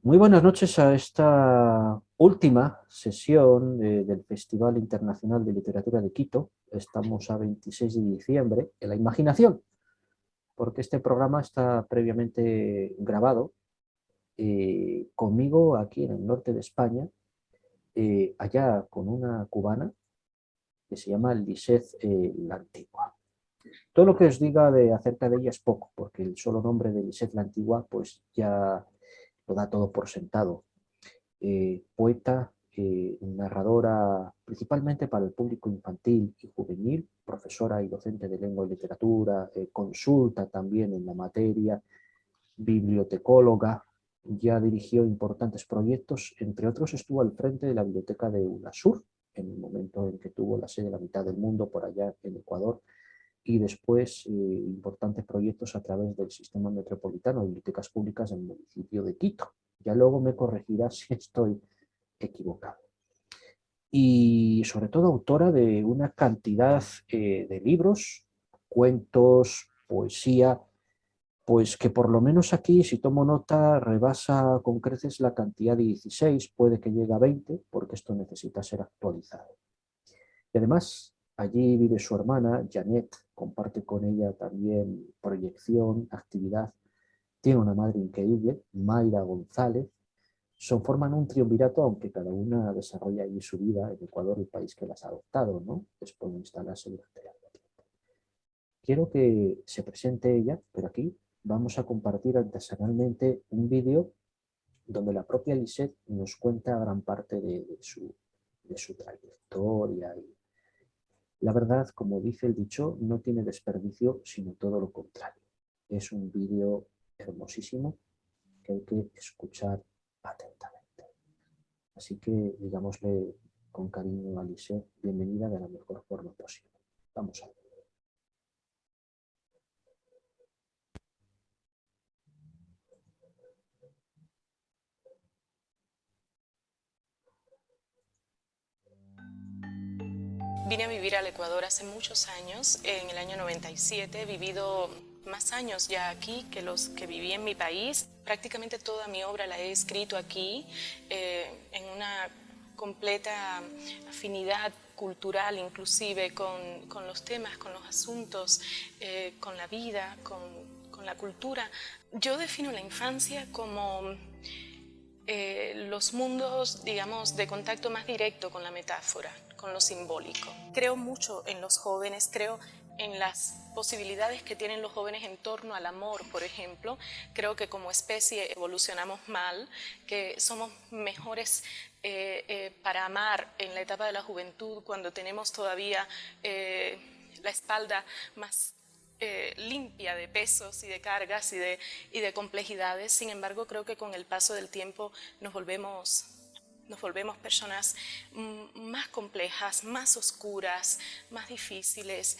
Muy buenas noches a esta última sesión del Festival Internacional de Literatura de Quito. Estamos a 26 de diciembre, en la imaginación, porque este programa está previamente grabado conmigo aquí en el norte de España, allá con una cubana que se llama Lisette la Antigua. Todo lo que os diga acerca de ella es poco, porque el solo nombre de Lisette la Antigua pues ya lo da todo por sentado. Poeta, narradora principalmente para el público infantil y juvenil, profesora y docente de lengua y literatura, consulta también en la materia, bibliotecóloga, ya dirigió importantes proyectos, entre otros estuvo al frente de la biblioteca de UNASUR en el momento en que tuvo la sede de la mitad del mundo por allá en Ecuador, y después importantes proyectos a través del sistema metropolitano de bibliotecas públicas del municipio de Quito. Ya luego me corregirás si estoy equivocado. Y sobre todo autora de una cantidad de libros, cuentos, poesía, pues que por lo menos aquí, si tomo nota, rebasa con creces la cantidad de 16, puede que llegue a 20, porque esto necesita ser actualizado. Y además, allí vive su hermana, Janet, comparte con ella también proyección, actividad. Tiene una madre increíble, Mayra González. Forman un triunvirato, aunque cada una desarrolla allí su vida en Ecuador, el país que las ha adoptado, ¿no? Después de instalarse durante largo tiempo. Quiero que se presente ella, pero aquí vamos a compartir artesanalmente un vídeo donde la propia Lisette nos cuenta gran parte de su trayectoria. Y la verdad, como dice el dicho, no tiene desperdicio, sino todo lo contrario. Es un vídeo hermosísimo que hay que escuchar atentamente. Así que digámosle con cariño a Lisette, bienvenida de la mejor forma posible. Vamos a ver. Vine a vivir al Ecuador hace muchos años, en el año 97. He vivido más años ya aquí que los que viví en mi país. Prácticamente toda mi obra la he escrito aquí, en una completa afinidad cultural, inclusive con los temas, con los asuntos, con la vida, con la cultura. Yo defino la infancia como los mundos, digamos, de contacto más directo con la metáfora, con lo simbólico. Creo mucho en los jóvenes, creo en las posibilidades que tienen los jóvenes en torno al amor, por ejemplo. Creo que como especie evolucionamos mal, que somos mejores para amar en la etapa de la juventud, cuando tenemos todavía la espalda más limpia de pesos y de cargas y de complejidades. Sin embargo, creo que con el paso del tiempo nos volvemos personas más complejas, más oscuras, más difíciles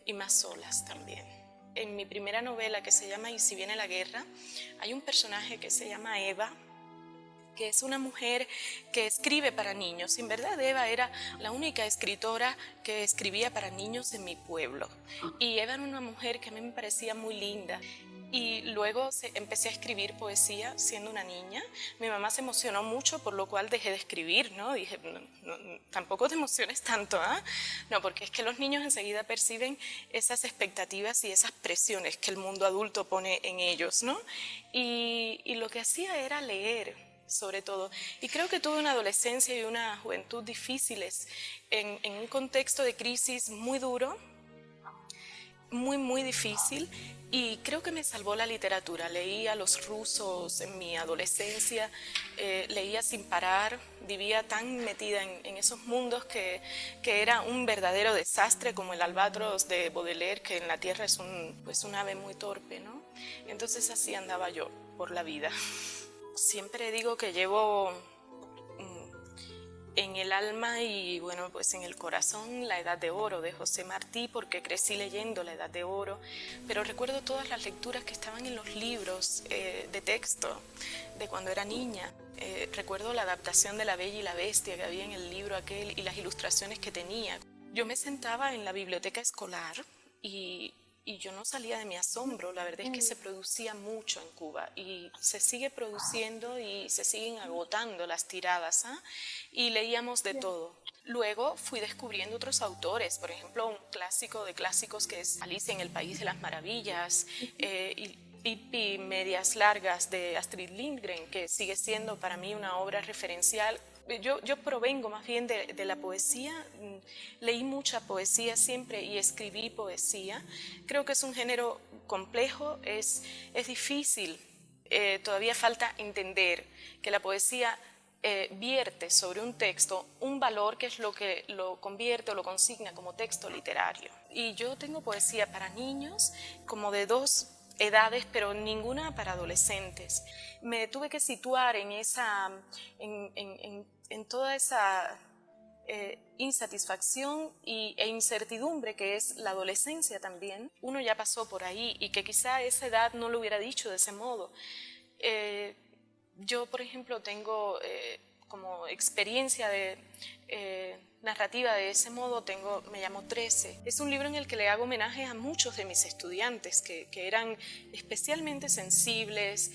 y más solas también. En mi primera novela, que se llama Y si viene la guerra, hay un personaje que se llama Eva, que es una mujer que escribe para niños. En verdad, Eva era la única escritora que escribía para niños en mi pueblo. Y Eva era una mujer que a mí me parecía muy linda. Y luego empecé a escribir poesía siendo una niña. Mi mamá se emocionó mucho, por lo cual dejé de escribir, ¿no? Dije, tampoco te emociones tanto, ¿ah? No, porque es que los niños enseguida perciben esas expectativas y esas presiones que el mundo adulto pone en ellos, ¿no? Y lo que hacía era leer, sobre todo. Y creo que tuve una adolescencia y una juventud difíciles en un contexto de crisis muy duro, muy difícil, y creo que me salvó la literatura. Leía a los rusos en mi adolescencia, leía sin parar, vivía tan metida en esos mundos que era un verdadero desastre, como el albatros de Baudelaire, que en la tierra es pues un ave muy torpe, ¿no? Entonces así andaba yo por la vida. Siempre digo que llevo en el alma y bueno, pues en el corazón La Edad de Oro de José Martí, porque crecí leyendo La Edad de Oro, pero recuerdo todas las lecturas que estaban en los libros de texto de cuando era niña. Recuerdo la adaptación de La Bella y la Bestia que había en el libro aquel y las ilustraciones que tenía. Yo me sentaba en la biblioteca escolar y y yo no salía de mi asombro. La verdad es que se producía mucho en Cuba y se sigue produciendo y se siguen agotando las tiradas, ¿ah? Y leíamos de todo. Luego fui descubriendo otros autores, por ejemplo, un clásico de clásicos que es Alicia en el País de las Maravillas, y Pippi Medias Largas de Astrid Lindgren, que sigue siendo para mí una obra referencial. Yo provengo más bien de la poesía, leí mucha poesía siempre y escribí poesía. Creo que es un género complejo, es difícil, todavía falta entender que la poesía vierte sobre un texto un valor que es lo que lo convierte o lo consigna como texto literario. Y yo tengo poesía para niños como de 2 edades, pero ninguna para adolescentes. Me tuve que situar en toda esa insatisfacción e incertidumbre que es la adolescencia también. Uno ya pasó por ahí y que quizá a esa edad no lo hubiera dicho de ese modo. Yo, por ejemplo, tengo como experiencia de narrativa de ese modo, me llamo 13. Es un libro en el que le hago homenaje a muchos de mis estudiantes que eran especialmente sensibles,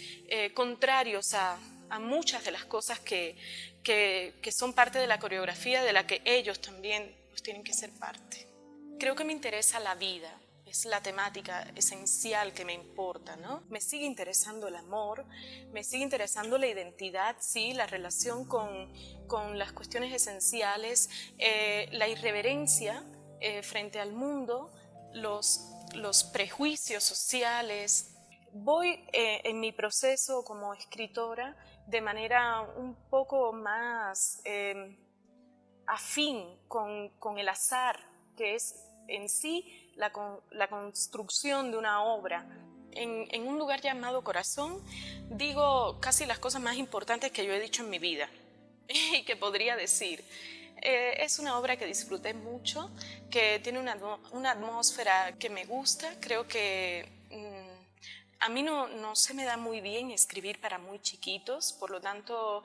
contrarios a muchas de las cosas que son parte de la coreografía de la que ellos también pues, tienen que ser parte. Creo que me interesa la vida, es la temática esencial que me importa, ¿no? Me sigue interesando el amor, me sigue interesando la identidad, sí, la relación con las cuestiones esenciales, la irreverencia frente al mundo, los prejuicios sociales. Voy en mi proceso como escritora de manera un poco más afín con el azar, que es en sí la construcción de una obra. En un lugar llamado Corazón digo casi las cosas más importantes que yo he dicho en mi vida y que podría decir. Es una obra que disfruté mucho, que tiene una atmósfera que me gusta. Creo que a mí no se me da muy bien escribir para muy chiquitos, por lo tanto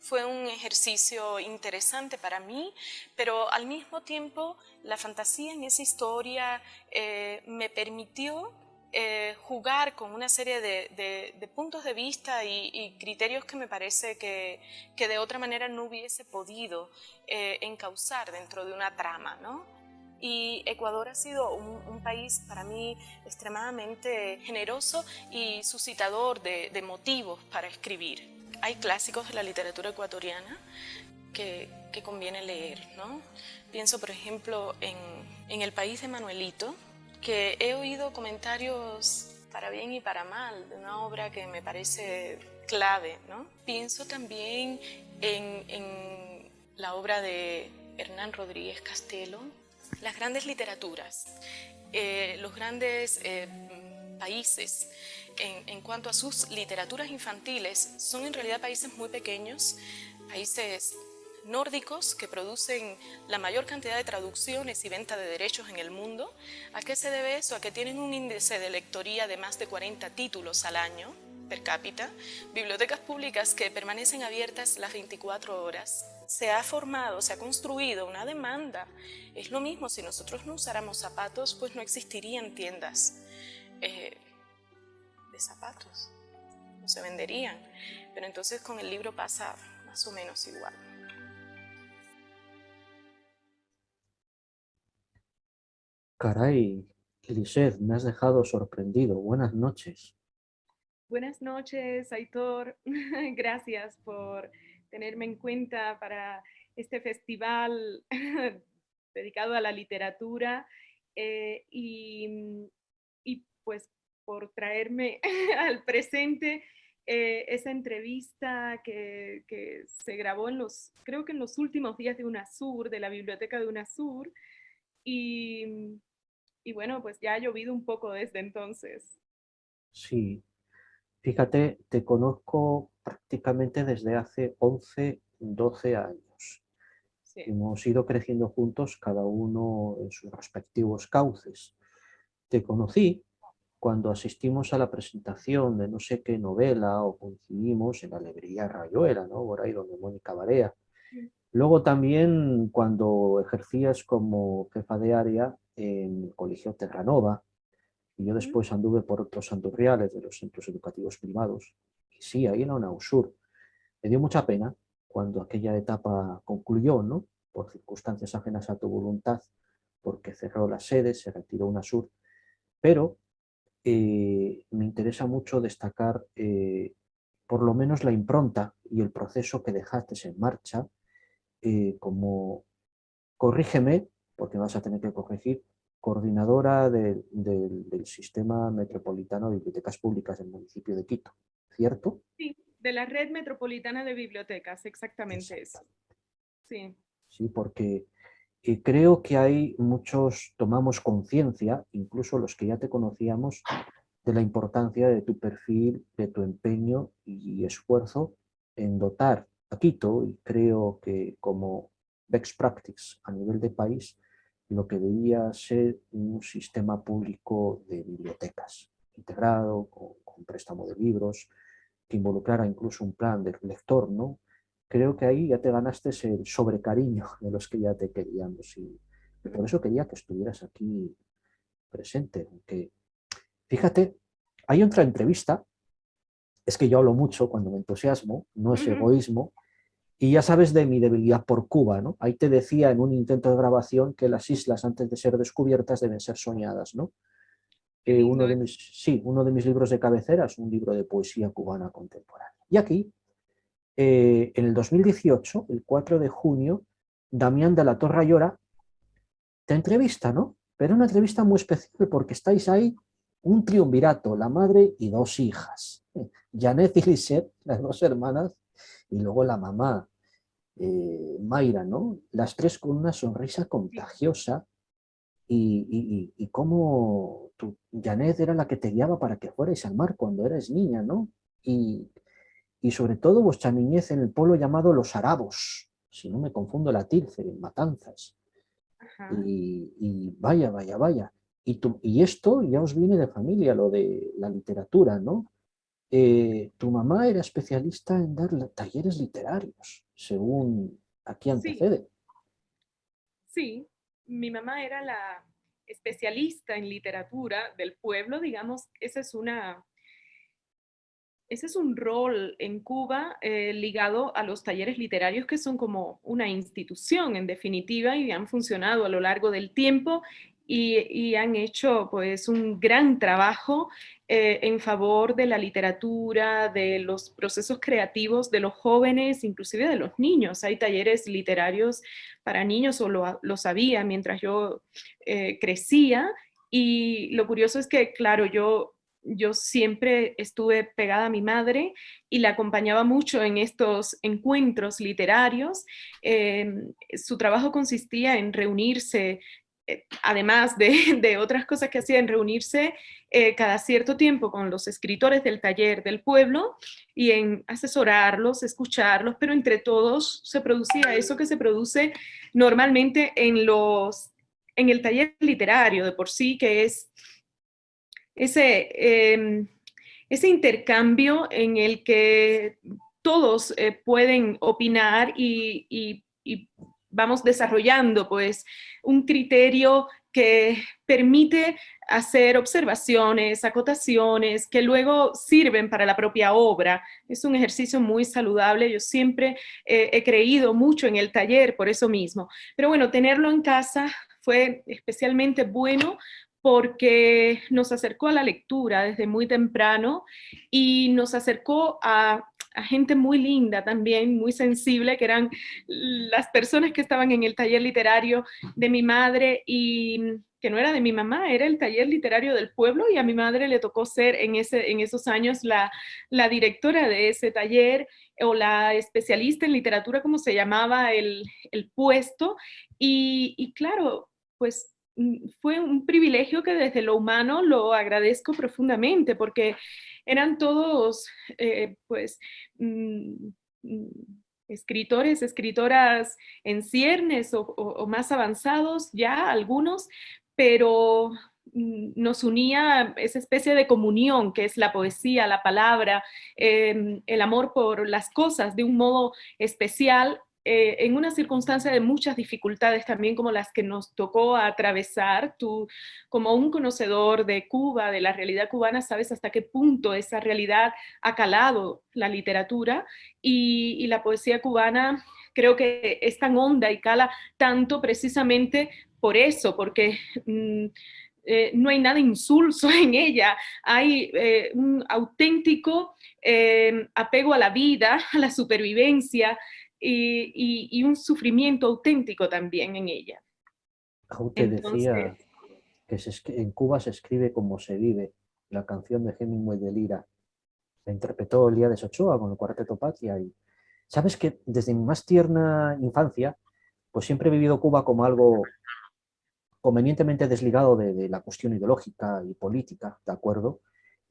fue un ejercicio interesante para mí, pero al mismo tiempo la fantasía en esa historia me permitió jugar con una serie de puntos de vista y criterios que me parece que de otra manera no hubiese podido encauzar dentro de una trama, ¿no? Y Ecuador ha sido un país para mí extremadamente generoso y suscitador de motivos para escribir. Hay clásicos de la literatura ecuatoriana que conviene leer, ¿no? Pienso, por ejemplo, en El País de Manuelito, que he oído comentarios para bien y para mal de una obra que me parece clave, ¿no? Pienso también en la obra de Hernán Rodríguez Castelo, las grandes literaturas, los grandes países en cuanto a sus literaturas infantiles son en realidad países muy pequeños, países nórdicos que producen la mayor cantidad de traducciones y venta de derechos en el mundo. ¿A qué se debe eso? A que tienen un índice de lectoría de más de 40 títulos al año per cápita, bibliotecas públicas que permanecen abiertas las 24 horas. Se ha formado, se ha construido una demanda. Es lo mismo, si nosotros no usáramos zapatos, pues no existirían tiendas de zapatos, no se venderían. Pero entonces con el libro pasa más o menos igual. Caray, Lisette, me has dejado sorprendido. Buenas noches. Buenas noches, Aitor. Gracias por tenerme en cuenta para este festival dedicado a la literatura y pues por traerme al presente esa entrevista que se grabó creo que en los últimos días de UNASUR, de la biblioteca de UNASUR, y, y bueno, pues ya ha llovido un poco desde entonces. Sí, fíjate, te conozco prácticamente desde hace 11, 12 años. Sí. Hemos ido creciendo juntos, cada uno en sus respectivos cauces. Te conocí cuando asistimos a la presentación de no sé qué novela o coincidimos en la librería Rayuela, ¿no? Por ahí donde Mónica Barea. Luego también cuando ejercías como jefa de área en el Colegio Terranova, y yo Ujú. después anduve por otros andurriales de los centros educativos privados, y sí, ahí en la UNAUSUR. Me dio mucha pena cuando aquella etapa concluyó, ¿no? Por circunstancias ajenas a tu voluntad, porque cerró la sede, se retiró UNASUR, pero me interesa mucho destacar por lo menos la impronta y el proceso que dejaste en marcha como, corrígeme, porque vas a tener que corregir, coordinadora del Sistema Metropolitano de Bibliotecas Públicas del municipio de Quito, ¿cierto? Sí, de la Red Metropolitana de Bibliotecas, exactamente eso. Exactamente. Sí. Sí, porque creo que hay muchos, tomamos conciencia, incluso los que ya te conocíamos, de la importancia de tu perfil, de tu empeño y esfuerzo en dotar a Quito, y creo que como best practice a nivel de país, lo que debía ser un sistema público de bibliotecas integrado, con préstamo de libros, que involucrara incluso un plan del lector, ¿no? Creo que ahí ya te ganaste el sobrecariño de los que ya te queríamos, y por eso quería que estuvieras aquí presente. Aunque, fíjate, hay otra entrevista, es que yo hablo mucho cuando me entusiasmo, no es egoísmo, y ya sabes de mi debilidad por Cuba, ¿no? Ahí te decía en un intento de grabación que las islas antes de ser descubiertas deben ser soñadas, ¿no? Qué lindo. Uno de mis libros de cabecera es un libro de poesía cubana contemporánea. Y aquí, en el 2018, el 4 de junio, Damián de la Torre Llora te entrevista, ¿no? Pero una entrevista muy especial porque estáis ahí un triunvirato, la madre y dos hijas, Janet y Lisette, las dos hermanas, y luego la mamá, Mayra, ¿no? Las tres con una sonrisa Sí, contagiosa, y cómo Janet era la que te guiaba para que fuerais al mar cuando eras niña, ¿no? Y, y sobre todo vuestra niñez en el pueblo llamado Los Arabos, si no me confundo la tilde, en Matanzas. ajá. Y vaya, vaya, vaya. Y esto ya os viene de familia, lo de la literatura, ¿no? Tu mamá era especialista en dar talleres literarios, según aquí Sí, antecede. sí. Mi mamá era la especialista en literatura del pueblo, digamos, ese es un rol en Cuba ligado a los talleres literarios que son como una institución en definitiva y han funcionado a lo largo del tiempo y han hecho pues un gran trabajo en favor de la literatura, de los procesos creativos de los jóvenes, inclusive de los niños. Hay talleres literarios para niños o lo sabía mientras yo crecía y lo curioso es que, claro, yo siempre estuve pegada a mi madre y la acompañaba mucho en estos encuentros literarios. Eh, Su trabajo consistía en reunirse, además de otras cosas que hacía, en reunirse cada cierto tiempo con los escritores del taller del pueblo y en asesorarlos, escucharlos, pero entre todos se producía eso que se produce normalmente en el taller literario de por sí, que es ese, ese intercambio en el que todos pueden opinar y vamos desarrollando pues un criterio que permite hacer observaciones, acotaciones, que luego sirven para la propia obra. Es un ejercicio muy saludable. Yo siempre he creído mucho en el taller por eso mismo. Pero bueno, tenerlo en casa fue especialmente bueno porque nos acercó a la lectura desde muy temprano y nos acercó a gente muy linda también, muy sensible, que eran las personas que estaban en el taller literario de mi madre y que no era de mi mamá, era el taller literario del pueblo y a mi madre le tocó ser en esos años la directora de ese taller o la especialista en literatura, como se llamaba el puesto. Y claro, pues fue un privilegio que desde lo humano lo agradezco profundamente porque eran todos, pues, mm, mm, escritores, escritoras en ciernes o más avanzados ya algunos, pero nos unía esa especie de comunión que es la poesía, la palabra, el amor por las cosas de un modo especial en una circunstancia de muchas dificultades también como las que nos tocó atravesar. Tú, como un conocedor de Cuba, de la realidad cubana, sabes hasta qué punto esa realidad ha calado la literatura y la poesía cubana creo que es tan honda y cala tanto precisamente por eso, porque no hay nada insulso en ella, hay un auténtico apego a la vida, a la supervivencia, y un sufrimiento auténtico también en ella. Aún te Entonces, decía que en Cuba se escribe como se vive, la canción de Hemingway de Lira. La interpretó Elías Ochoa con el Cuarteto Patria. Y sabes que desde mi más tierna infancia, pues siempre he vivido Cuba como algo convenientemente desligado de la cuestión ideológica y política, ¿de acuerdo?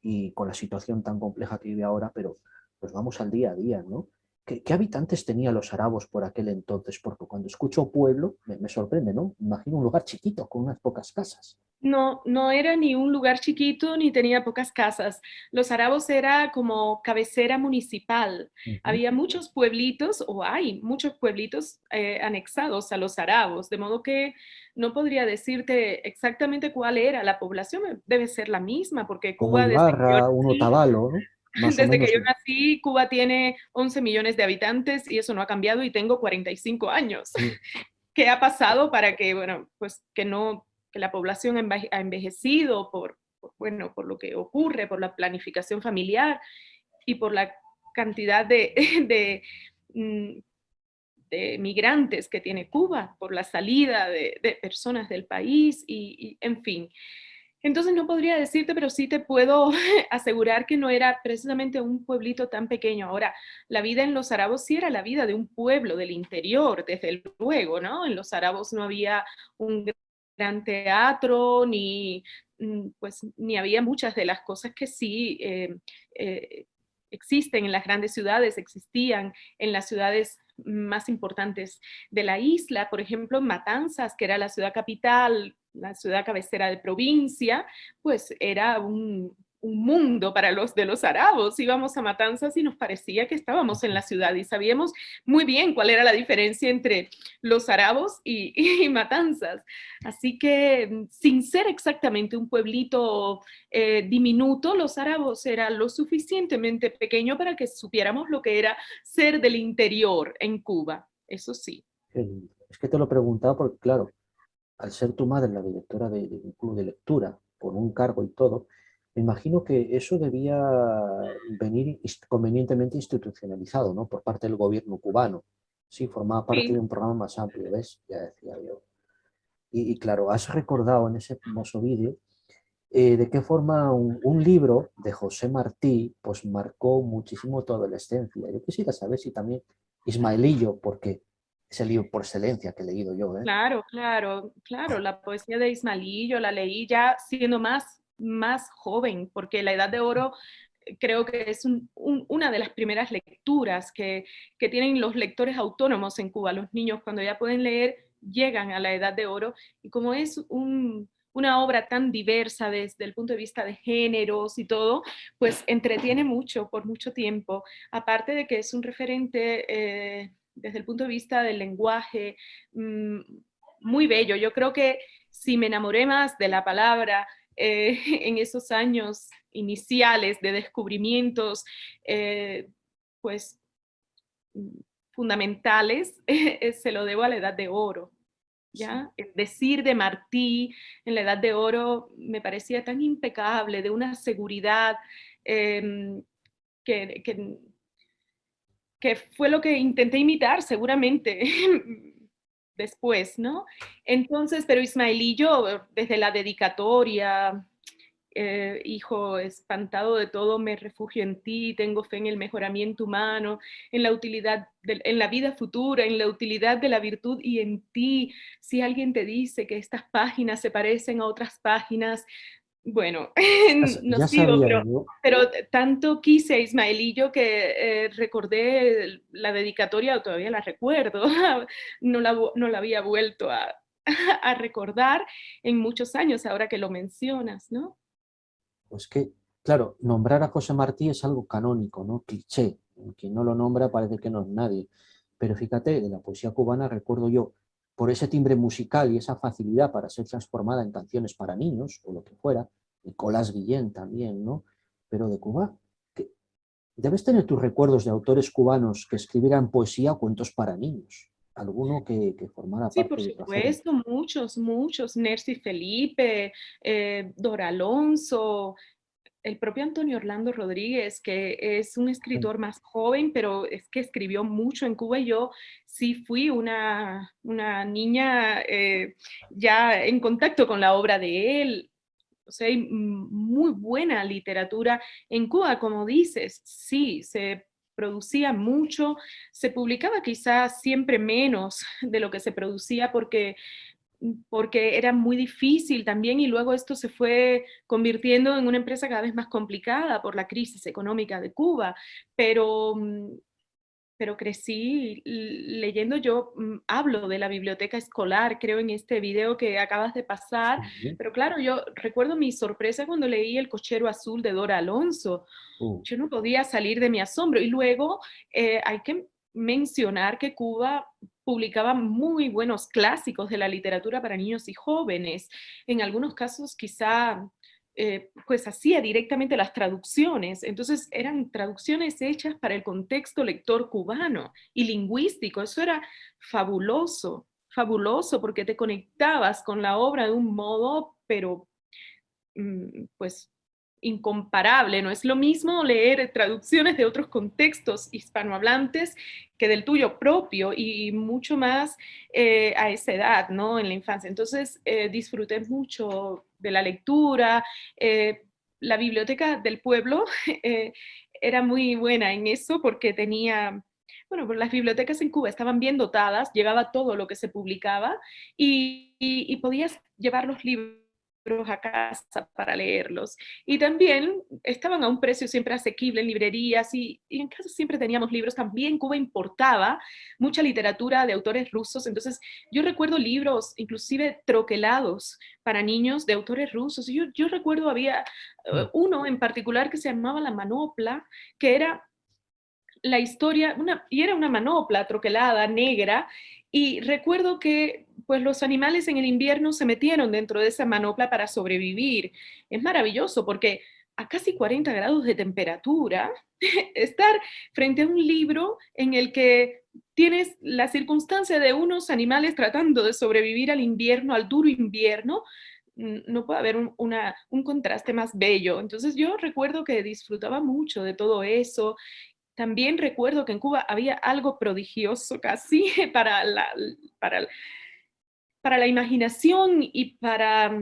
Y con la situación tan compleja que vive ahora, pero pues vamos al día a día, ¿no? ¿Qué habitantes tenían los árabes por aquel entonces? Porque cuando escucho pueblo me sorprende, ¿no? Me imagino un lugar chiquito, con unas pocas casas. no, no era ni un lugar chiquito ni tenía pocas casas. Los Arabos era como cabecera municipal. Ujú. Había muchos pueblitos, o hay muchos pueblitos anexados a los Arabos, de modo que no podría decirte exactamente cuál era la población. Debe ser la misma, porque Como Cuba, Ibarra, un Otavalo, ¿no? Más o desde que menos. yo nací, Cuba tiene 11 millones de habitantes y eso no ha cambiado y tengo 45 años. Sí. ¿Qué ha pasado para que, bueno, pues que no, que la población ha envejecido bueno, por lo que ocurre, por la planificación familiar y por la cantidad de, mm, de migrantes que tiene Cuba, por la salida de personas del país en fin. Entonces no podría decirte, pero sí te puedo asegurar que no era precisamente un pueblito tan pequeño. Ahora, la vida en los Arabos sí era la vida de un pueblo del interior, desde luego, ¿no? En los Arabos no había un gran teatro, pues, ni había muchas de las cosas que sí eh, existen en las grandes ciudades, existían en las ciudades más importantes de la isla, por ejemplo, Matanzas, que era la ciudad capital, la ciudad cabecera de provincia, pues era un mundo para los de los arabos. Íbamos a Matanzas y nos parecía que estábamos en la ciudad y sabíamos muy bien cuál era la diferencia entre los arabos y Matanzas. Así que sin ser exactamente un pueblito diminuto, los arabos era lo suficientemente pequeño para que supiéramos lo que era ser del interior en Cuba, eso sí. Es que te lo he preguntado porque, claro, al ser tu madre la directora de un club de lectura, con un cargo y todo, me imagino que eso debía venir convenientemente institucionalizado, ¿no? Por parte del gobierno cubano. Sí, formaba parte de Sí, un programa más amplio, ¿ves? Ya decía yo. Y claro, has recordado en ese famoso vídeo de qué forma un libro de José Martí pues marcó muchísimo tu adolescencia. Yo quisiera saber si también Ismaelillo, porque es el libro por excelencia que he leído yo, ¿eh? claro, claro, claro. La poesía de Ismailí yo la leí ya siendo más joven, porque La Edad de Oro creo que es una de las primeras lecturas que tienen los lectores autónomos en Cuba. Los niños cuando ya pueden leer llegan a la Edad de Oro y como es una obra tan diversa desde el punto de vista de géneros y todo, pues entretiene mucho por mucho tiempo. Aparte de que es un referente desde el punto de vista del lenguaje, mmm, muy bello. Yo creo que si me enamoré más de la palabra en esos años iniciales de descubrimientos, pues fundamentales, se lo debo a la Edad de Oro. Sí. ¿Ya? El decir de Martí en la Edad de Oro me parecía tan impecable, de una seguridad eh, que, que, que fue lo que intenté imitar seguramente después, ¿no? Entonces, pero Ismaelillo, desde la dedicatoria, hijo, espantado de todo, me refugio en ti, tengo fe en el mejoramiento humano, en la utilidad, en la vida futura, en la utilidad de la virtud y en ti. Si alguien te dice que estas páginas se parecen a otras páginas, bueno, no Ya sigo, sabía yo, pero tanto quise a Ismaelillo que recordé la dedicatoria, todavía la recuerdo, no la había vuelto a recordar en muchos años, ahora que lo mencionas, ¿no? pues que, claro, nombrar a José Martí es algo canónico, ¿no? Cliché. Quien no lo nombra parece que no es nadie. Pero fíjate, de la poesía cubana recuerdo yo, por ese timbre musical y esa facilidad para ser transformada en canciones para niños, o lo que fuera, Nicolás Guillén también, ¿no? Pero de Cuba, que debes tener tus recuerdos de autores cubanos que escribieran poesía o cuentos para niños, alguno que formara Sí, por parte de tu acervo. supuesto, muchos, muchos. Nercy Felipe, Dora Alonso, el propio Antonio Orlando Rodríguez, que es un Sí. escritor más joven, pero es que escribió mucho en Cuba y yo sí fui una niña ya en contacto con la obra de él. O sea, hay muy buena literatura en Cuba, como dices, sí, se producía mucho, se publicaba quizás siempre menos de lo que se producía porque era muy difícil también y luego esto se fue convirtiendo en una empresa cada vez más complicada por la crisis económica de Cuba, pero, pero crecí leyendo, yo hablo de la biblioteca escolar, creo en este video que acabas de pasar, Sí. pero claro, yo recuerdo mi sorpresa cuando leí El cochero azul de Dora Alonso. Uh, Yo no podía salir de mi asombro. Y luego hay que mencionar que Cuba publicaba muy buenos clásicos de la literatura para niños y jóvenes. En algunos casos quizá pues hacía directamente las traducciones. Entonces eran traducciones hechas para el contexto lector cubano y lingüístico. Eso era fabuloso, fabuloso porque te conectabas con la obra de un modo, pero pues incomparable. No es lo mismo leer traducciones de otros contextos hispanohablantes que del tuyo propio y mucho más a esa edad, ¿no? En la infancia. Entonces disfruté mucho de la lectura. La biblioteca del pueblo era muy buena en eso porque tenía... Bueno, pues las bibliotecas en Cuba estaban bien dotadas, llegaba todo lo que se publicaba y podías llevar los libros a casa para leerlos. Y también estaban a un precio siempre asequible en librerías y en casa siempre teníamos libros. También Cuba importaba mucha literatura de autores rusos. Entonces yo recuerdo libros inclusive troquelados para niños de autores rusos. Y yo recuerdo había uno en particular que se llamaba La Manopla, que era la historia, y era una manopla troquelada, negra, y recuerdo que pues los animales en el invierno se metieron dentro de esa manopla para sobrevivir. Es maravilloso porque a casi 40 grados de temperatura, estar frente a un libro en el que tienes la circunstancia de unos animales tratando de sobrevivir al invierno, al duro invierno, no puede haber un contraste más bello. Entonces yo recuerdo que disfrutaba mucho de todo eso. También recuerdo que en Cuba había algo prodigioso casi para, para la imaginación y para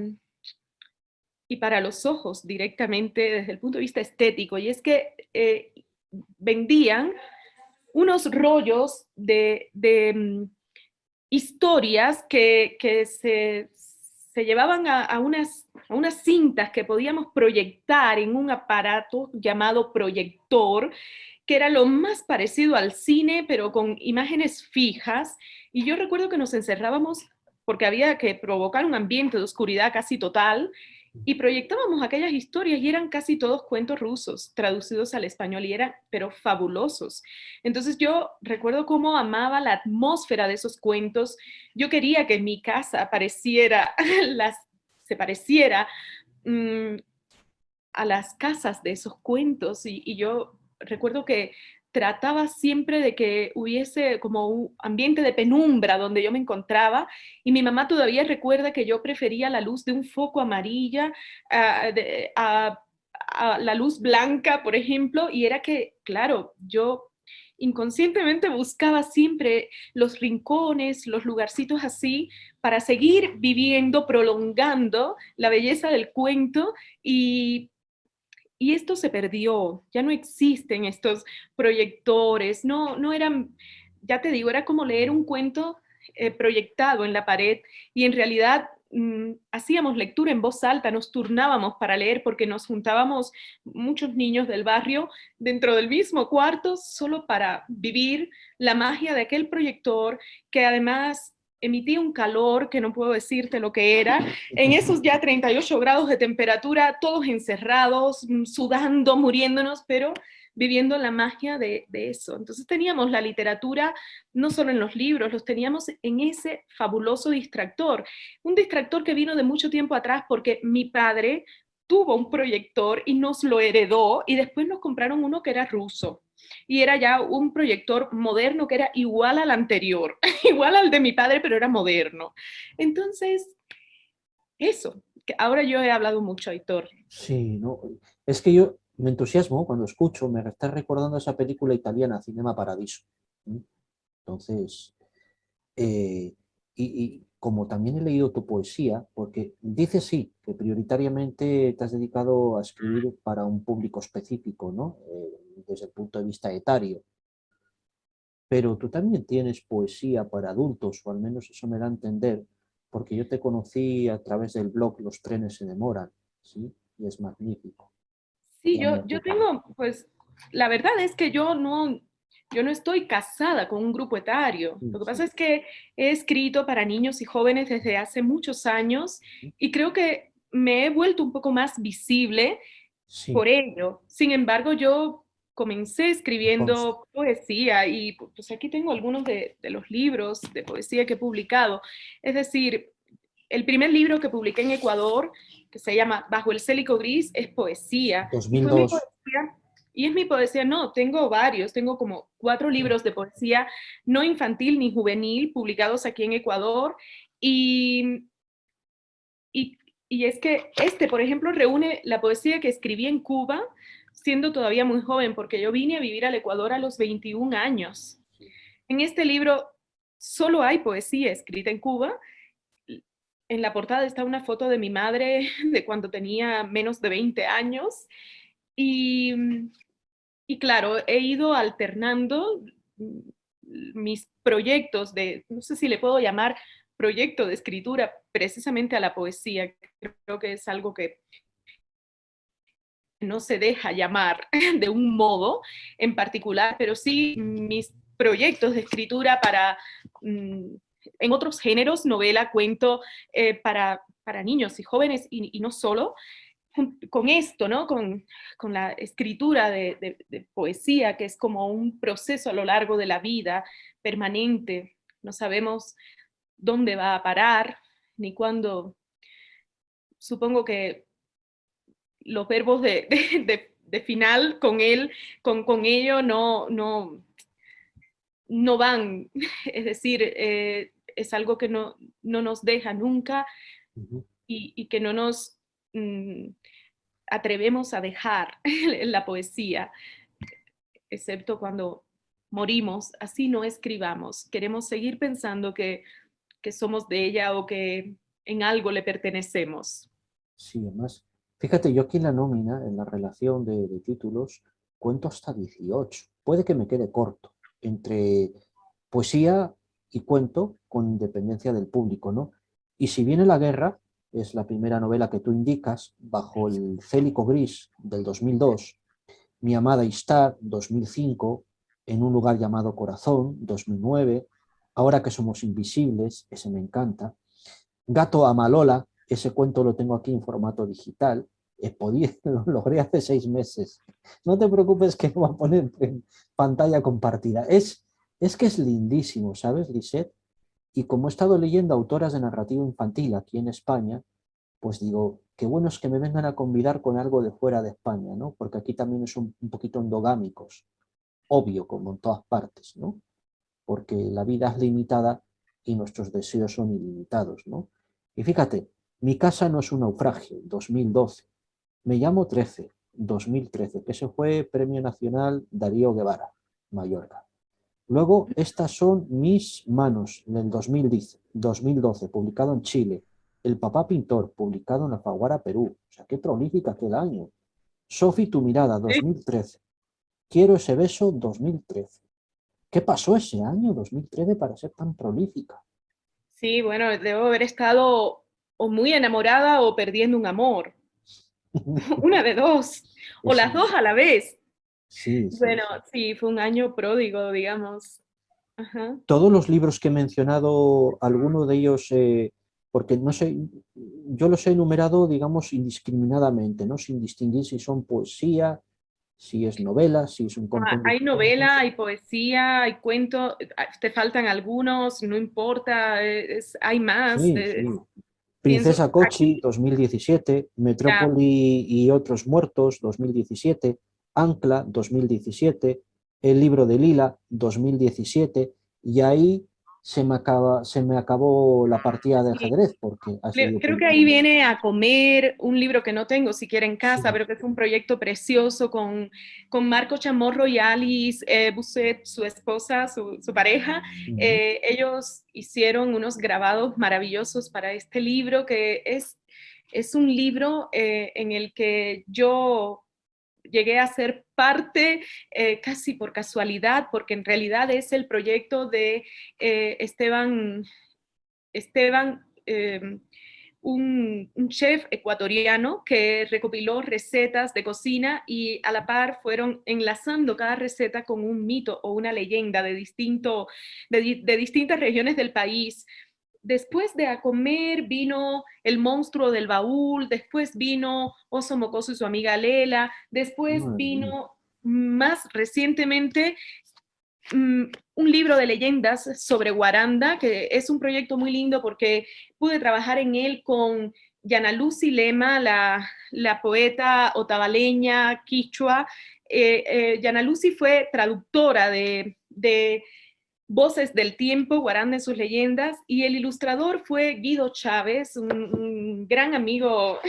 los ojos directamente desde el punto de vista estético. Y es que vendían unos rollos de historias que se llevaban a unas cintas que podíamos proyectar en un aparato llamado proyector, que era lo más parecido al cine, pero con imágenes fijas. Y yo recuerdo que nos encerrábamos porque había que provocar un ambiente de oscuridad casi total, y proyectábamos aquellas historias y eran casi todos cuentos rusos traducidos al español y eran, pero fabulosos. Entonces yo recuerdo cómo amaba la atmósfera de esos cuentos. Yo quería que mi casa pareciera, se pareciera mmm, a las casas de esos cuentos y yo recuerdo que trataba siempre de que hubiese como un ambiente de penumbra donde yo me encontraba y mi mamá todavía recuerda que yo prefería la luz de un foco amarilla a la luz blanca, por ejemplo, y era que, claro, yo inconscientemente buscaba siempre los rincones, los lugarcitos así, para seguir viviendo, prolongando la belleza del cuento y esto se perdió, ya no existen estos proyectores, no eran, ya te digo, era como leer un cuento proyectado en la pared y en realidad hacíamos lectura en voz alta, nos turnábamos para leer porque nos juntábamos muchos niños del barrio dentro del mismo cuarto solo para vivir la magia de aquel proyector que además emitía un calor que no puedo decirte lo que era. En esos ya 38 grados de temperatura, todos encerrados, sudando, muriéndonos, pero viviendo la magia de eso. Entonces teníamos la literatura no solo en los libros, los teníamos en ese fabuloso distractor. Un distractor que vino de mucho tiempo atrás porque mi padre tuvo un proyector y nos lo heredó y después nos compraron uno que era ruso. Y era ya un proyector moderno que era igual al anterior, igual al de mi padre, pero era moderno. Entonces, eso. Que ahora yo he hablado mucho, Aitor. Sí, no, es que yo me entusiasmo cuando escucho, me está recordando esa película italiana, Cinema Paradiso. ¿Mm? Entonces, eh, y como también he leído tu poesía, porque dices sí, que prioritariamente te has dedicado a escribir para un público específico, ¿no? Desde el punto de vista etario, pero tú también tienes poesía para adultos, o al menos eso me da a entender, porque yo te conocí a través del blog Los trenes se demoran, ¿sí? Y es magnífico. Sí, Ya me yo recuerdo. tengo, pues, la verdad es que yo no estoy casada con un grupo etario. Sí, Lo que pasa sí, es que he escrito para niños y jóvenes desde hace muchos años y creo que me he vuelto un poco más visible sí, por ello. Sin embargo, yo comencé me consta. escribiendo poesía y pues aquí tengo algunos de los libros de poesía que he publicado. Es decir, el primer libro que publiqué en Ecuador, que se llama Bajo el célico gris, es poesía. Y fue mi 2002. poesía, y es mi poesía, no, tengo varios, tengo como 4 libros de poesía, no infantil ni juvenil, publicados aquí en Ecuador. Y, y, y es que este, por ejemplo, reúne la poesía que escribí en Cuba, siendo todavía muy joven, porque yo vine a vivir al Ecuador a los 21 años. En este libro solo hay poesía escrita en Cuba. En la portada está una foto de mi madre de cuando tenía menos de 20 años y, y claro, he ido alternando mis proyectos de, no sé si le puedo llamar proyecto de escritura precisamente a la poesía. Creo que es algo que no se deja llamar de un modo en particular, pero sí mis proyectos de escritura para, en otros géneros, novela, cuento, para niños y jóvenes y no solo, con esto, ¿no? Con la escritura de poesía, que es como un proceso a lo largo de la vida permanente. No sabemos dónde va a parar, ni cuándo. Supongo que los verbos de final con él, con ello no van. Es decir, es algo que no nos deja nunca Ujú. y que no nos mm, atrevemos a dejar en la poesía, excepto cuando morimos, así no escribamos. Queremos seguir pensando que somos de ella o que en algo le pertenecemos. Sí, además, fíjate, yo aquí en la nómina, en la relación de títulos, cuento hasta 18. Puede que me quede corto entre poesía y cuento con independencia del público, ¿no? Y si viene la guerra, es la primera novela que tú indicas, Bajo el célico gris del 2002, Mi amada Ishtar, 2005, En un lugar llamado Corazón, 2009, Ahora que somos invisibles, ese me encanta, Gato a Malola, ese cuento lo tengo aquí en formato digital, lo logré hace 6 meses. No te preocupes que lo voy a poner en pantalla compartida. Es que es lindísimo, ¿sabes, Lisette? Y como he estado leyendo autoras de narrativa infantil aquí en España, pues digo, qué bueno es que me vengan a convidar con algo de fuera de España, ¿no? Porque aquí también es un poquito endogámicos, obvio, como en todas partes, ¿no? Porque la vida es limitada y nuestros deseos son ilimitados, ¿no? Y fíjate, mi casa no es un naufragio, 2012. Me llamo 13, 2013, que ese fue Premio Nacional Darío Guevara, Mallorca. Luego, estas son Mis manos, del 2012, publicado en Chile. El papá pintor, publicado en Alfaguara, Perú. O sea, qué prolífica aquel año. Sofi, tu mirada, 2013. Quiero ese beso, 2013. ¿Qué pasó ese año 2013 para ser tan prolífica? Sí, bueno, debo haber estado o muy enamorada o perdiendo un amor. Una de dos, o Eso, las dos a la vez. sí, sí, Bueno, sí. sí, fue un año pródigo, digamos. Ajá. Todos los libros que he mencionado, alguno de ellos, porque no sé, yo los he enumerado, digamos, indiscriminadamente, ¿no? Sin distinguir si son poesía, si es novela, si es un compendio Hay de novela, cuentos. hay poesía, hay cuentos, te faltan algunos, no importa, hay más. Sí, sí. Pienso, Princesa Kochi, aquí 2017, ya. Metrópoli y otros muertos, 2017, Ancla, 2017, El libro de Lila, 2017, y ahí se me acabó la partida de Sí. ajedrez porque ha sido Creo que ahí publicado. viene A comer, un libro que no tengo siquiera en casa, Sí. pero que es un proyecto precioso con Marco Chamorro y Alice Busset, su esposa, su pareja. Ujú. Ellos hicieron unos grabados maravillosos para este libro, que es un libro en el que yo llegué a ser parte casi por casualidad, porque en realidad es el proyecto de Esteban un chef ecuatoriano que recopiló recetas de cocina y a la par fueron enlazando cada receta con un mito o una leyenda de distintas regiones del país. Después de A comer vino El monstruo del baúl, después vino Oso Mocoso y su amiga Lela, después Madre mía. vino más recientemente mm, un libro de leyendas sobre Guaranda, que es un proyecto muy lindo porque pude trabajar en él con Yana Lucy Lema, la poeta otavaleña, quichua. Yana Lucy fue traductora de Voces del Tiempo, Guaranda en sus leyendas, y el ilustrador fue Guido Chávez, un gran amigo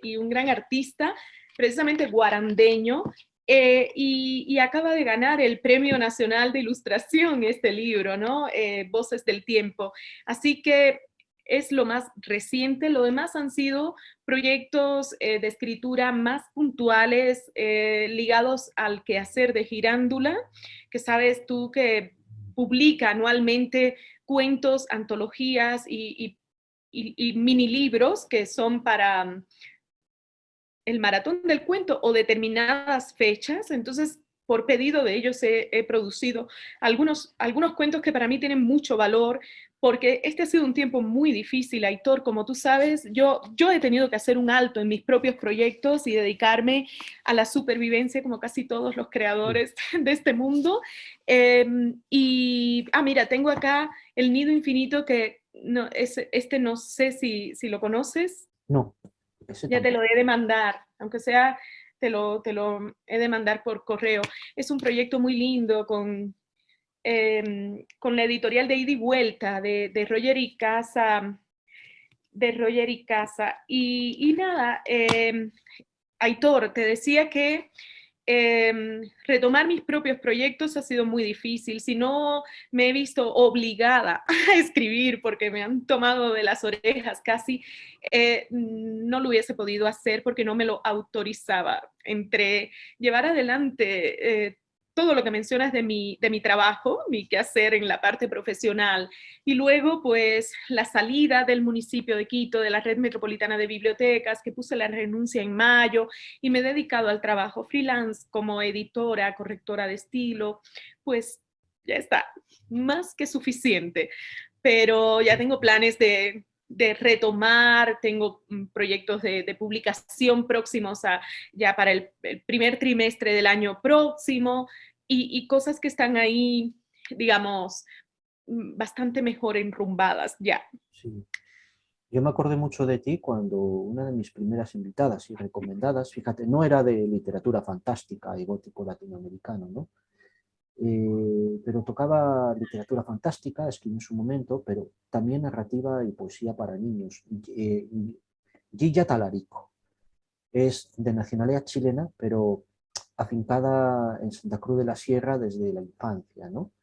y un gran artista, precisamente guarandeño, y acaba de ganar el Premio Nacional de Ilustración este libro, ¿no? Voces del Tiempo. Así que es lo más reciente, lo demás han sido proyectos de escritura más puntuales ligados al quehacer de Girándula, que sabes tú que publica anualmente cuentos, antologías y mini libros que son para el maratón del cuento o determinadas fechas. Entonces, por pedido de ellos he producido algunos cuentos que para mí tienen mucho valor, porque este ha sido un tiempo muy difícil, Aitor, como tú sabes, yo he tenido que hacer un alto en mis propios proyectos y dedicarme a la supervivencia como casi todos los Sí. creadores de este mundo. Mira, tengo acá El Nido Infinito, que no, este no sé si lo conoces. No, ese Ya te lo tampoco. he de mandar, aunque sea, te lo he de mandar por correo. Es un proyecto muy lindo con la editorial de Ida y Vuelta de Roger y Casa. De Roger y Casa. Y nada, Aitor, te decía que retomar mis propios proyectos ha sido muy difícil. Si no me he visto obligada a escribir porque me han tomado de las orejas casi, no lo hubiese podido hacer porque no me lo autorizaba. Entre llevar adelante todo lo que mencionas de mi trabajo, mi quehacer en la parte profesional, y luego pues la salida del municipio de Quito, de la red metropolitana de bibliotecas, que puse la renuncia en mayo, y me he dedicado al trabajo freelance como editora, correctora de estilo, pues ya está, más que suficiente. Pero ya tengo planes de retomar, tengo proyectos de publicación próximos ya para el primer trimestre del año próximo y cosas que están ahí, digamos, bastante mejor enrumbadas ya. Sí. Yo me acordé mucho de ti cuando una de mis primeras invitadas y recomendadas, fíjate, no era de literatura fantástica y gótico latinoamericano, ¿no? Pero tocaba literatura fantástica, escribió en su momento, pero también narrativa y poesía para niños. Gilla Talarico es de nacionalidad chilena, pero afincada en Santa Cruz de la Sierra desde la infancia, ¿no?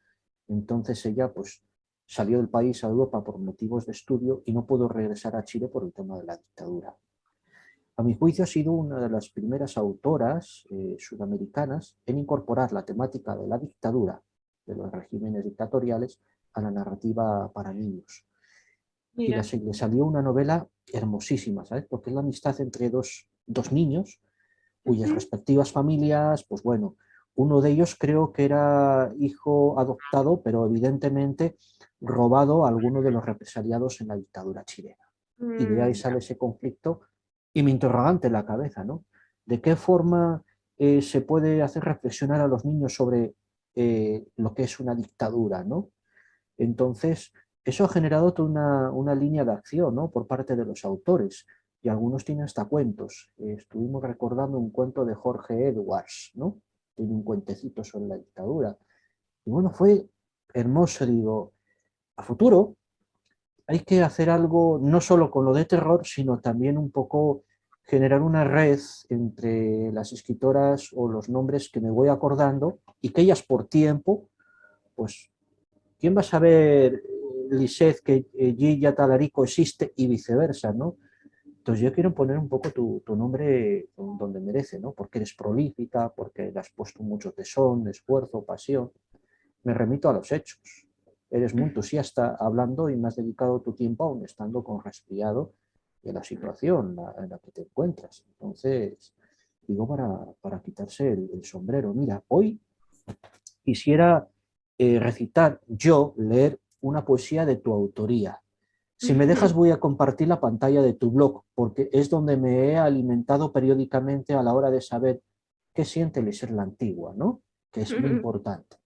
Entonces ella pues salió del país a Europa por motivos de estudio y no pudo regresar a Chile por el tema de la dictadura. A mi juicio ha sido una de las primeras autoras sudamericanas en incorporar la temática de la dictadura, de los regímenes dictatoriales, a la narrativa para niños. Y Mira, le salió una novela hermosísima, ¿sabes? Porque es la amistad entre dos niños cuyas uh-huh. respectivas familias, pues bueno, Uno de ellos creo que era hijo adoptado, pero evidentemente robado a alguno de los represaliados en la dictadura chilena. Y de ahí Ya. sale ese conflicto y mi interrogante en la cabeza, ¿no? ¿De qué forma se puede hacer reflexionar a los niños sobre lo que es una dictadura, ¿no? Entonces, eso ha generado toda una línea de acción, ¿no? Por parte de los autores, y algunos tienen hasta cuentos. Estuvimos recordando un cuento de Jorge Edwards, ¿no? Tiene un cuentecito sobre la dictadura. Y bueno, fue hermoso, digo, a futuro hay que hacer algo no solo con lo de terror, sino también un poco generar una red entre las escritoras o los nombres que me voy acordando y que ellas por tiempo, pues, ¿quién va a saber, Lisette, que Gilla Talarico existe y viceversa, ¿no? Entonces yo quiero poner un poco tu nombre donde merece, ¿no? Porque eres prolífica, porque le has puesto mucho tesón, esfuerzo, pasión. Me remito a los hechos. Eres muy entusiasta hablando y me has dedicado tu tiempo aún estando con resfriado de la situación en la que te encuentras. Entonces, digo para quitarse el sombrero. Mira, hoy quisiera recitar yo, leer una poesía de tu autoría. Si me dejas voy a compartir la pantalla de tu blog, porque es donde me he alimentado periódicamente a la hora de saber qué siente el ser la antigua, ¿no? Que es muy importante.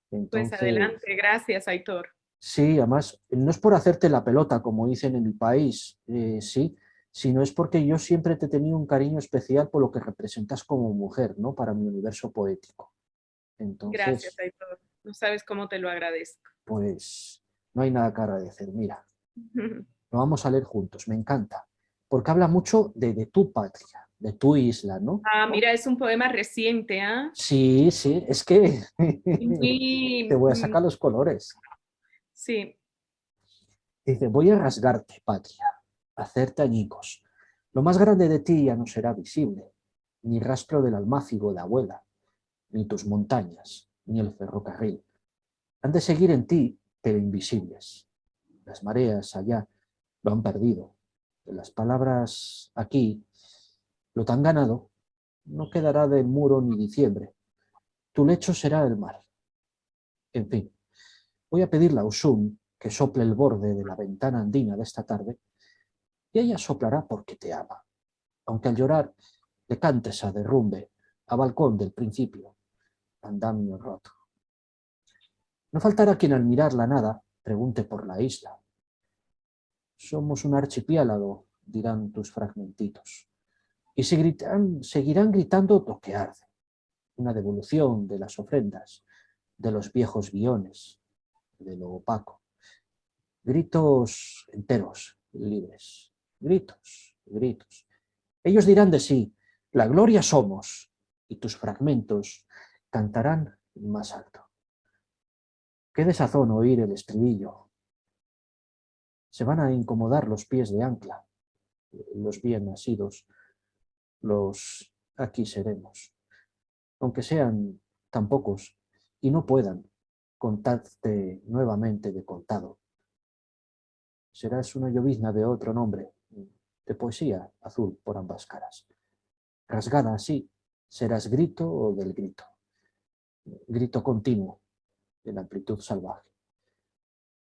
Pues Entonces, adelante, gracias, Aitor. sí, además, no es por hacerte la pelota, como dicen en mi país, sí, sino es porque yo siempre te he tenido un cariño especial por lo que representas como mujer, ¿no? Para mi universo poético. Gracias, Entonces, Aitor. No sabes cómo te lo agradezco. pues, no hay nada que agradecer. Mira, lo vamos a leer juntos, me encanta, porque habla mucho de tu patria, de tu isla, ¿no? Ah, mira, es un poema reciente, ¿ah? Sí, sí, es que te Muy, voy a sacar los colores. sí. Dice, voy a rasgarte, patria, hacerte añicos. Lo más grande de ti ya no será visible, ni rastro del almácigo de abuela, ni tus montañas, ni el ferrocarril. Han de seguir en ti, pero invisibles. Las mareas allá lo han perdido. De las palabras aquí, lo tan ganado, no quedará del muro ni diciembre. Tu lecho será el mar. En fin, voy a pedirle a Usun que sople el borde de la ventana andina de esta tarde, y ella soplará porque te ama, aunque al llorar le cantes a derrumbe, a balcón del principio, andamio roto. No faltará quien al mirar la nada pregunte por la isla. Somos un archipiélago, dirán tus fragmentitos. Y seguirán gritando lo que arde, una devolución de las ofrendas, de los viejos guiones, de lo opaco. Gritos enteros, libres. Gritos, gritos. Ellos dirán de sí, la gloria somos, y tus fragmentos cantarán más alto. Qué desazón oír el estribillo. Se van a incomodar los pies de ancla, los bien nacidos, los aquí seremos, aunque sean tan pocos y no puedan contarte nuevamente de contado. Serás una llovizna de otro nombre, de poesía azul por ambas caras. Rasgada así, serás grito o del grito, grito continuo de la amplitud salvaje.